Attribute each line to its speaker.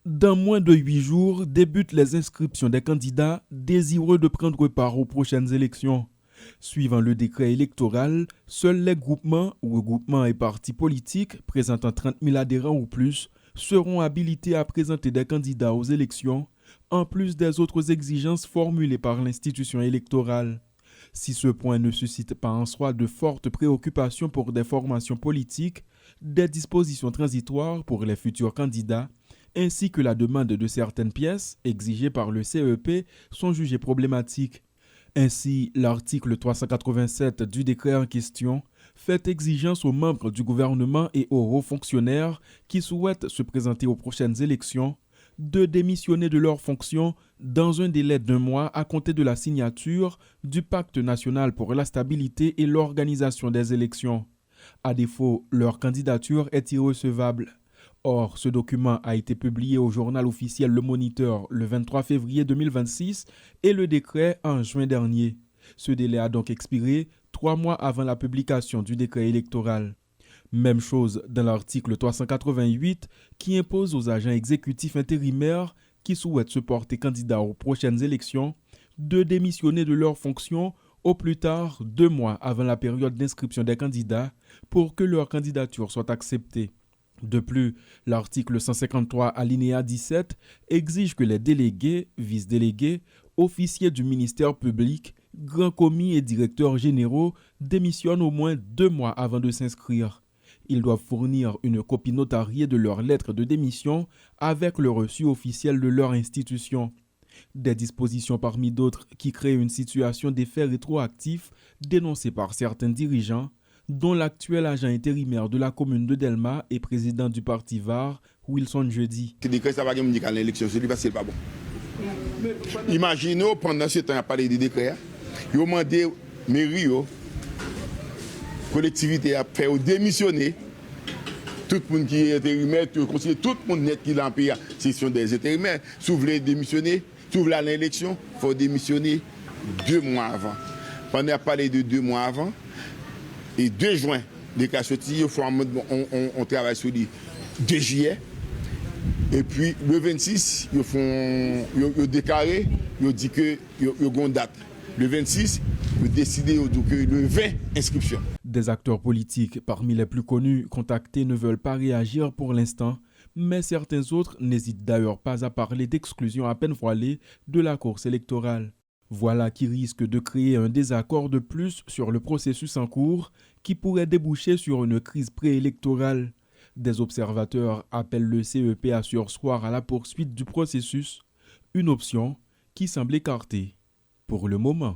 Speaker 1: Dans moins de 8 jours, débutent les inscriptions des candidats désireux de prendre part aux prochaines élections. Suivant le décret électoral, seuls les groupements, regroupements et partis politiques présentant 30 000 adhérents ou plus seront habilités à présenter des candidats aux élections, en plus des autres exigences formulées par l'institution électorale. Si ce point ne suscite pas en soi de fortes préoccupations pour des formations politiques, des dispositions transitoires pour les futurs candidats, ainsi que la demande de certaines pièces exigées par le CEP sont jugées problématiques. Ainsi, l'article 387 du décret en question fait exigence aux membres du gouvernement et aux hauts fonctionnaires qui souhaitent se présenter aux prochaines élections de démissionner de leurs fonctions dans un délai d'1 mois à compter de la signature du Pacte national pour la stabilité et l'organisation des élections. À défaut, leur candidature est irrecevable. Or, ce document a été publié au journal officiel Le Moniteur le 23 février 2026 et le décret en juin dernier. Ce délai a donc expiré 3 mois avant la publication du décret électoral. Même chose dans l'article 388 qui impose aux agents exécutifs intérimaires qui souhaitent se porter candidats aux prochaines élections de démissionner de leurs fonctions au plus tard 2 mois avant la période d'inscription des candidats pour que leur candidature soit acceptée. De plus, l'article 153 alinéa 17 exige que les délégués, vice-délégués, officiers du ministère public, grands commis et directeurs généraux démissionnent au moins 2 mois avant de s'inscrire. Ils doivent fournir une copie notariée de leur lettre de démission avec le reçu officiel de leur institution. Des dispositions parmi d'autres qui créent une situation d'effet rétroactif dénoncée par certains dirigeants, dont l'actuel agent intérimaire de la commune de Delma et président du parti VAR, Wilson Jeudi.
Speaker 2: Ce décret, ça va me dire qu'à l'élection, c'est parce que c'est pas bon. Imaginez, pendant ce temps, il a parlé de décret, il a demandé mairie, collectivité, à faire démissionner. Tout le monde qui est intérimaire, tout le monde net qui est en pays, c'est des intérimaires. Si vous voulez démissionner, si vous voulez aller à l'élection, il faut démissionner 2 mois avant. On a parlé de 2 mois avant. Et 2 juin, les cas sortis, on travaille sur le 2 juillet. Et puis le 26, ils déclaré, ils dit que ils ont une date. Le 26, ils décidé que le 20, inscription.
Speaker 1: Des acteurs politiques parmi les plus connus contactés ne veulent pas réagir pour l'instant, mais certains autres n'hésitent d'ailleurs pas à parler d'exclusion à peine voilée de la course électorale. Voilà qui risque de créer un désaccord de plus sur le processus en cours qui pourrait déboucher sur une crise préélectorale. Des observateurs appellent le CEP à surseoir à la poursuite du processus, une option qui semble écartée pour le moment.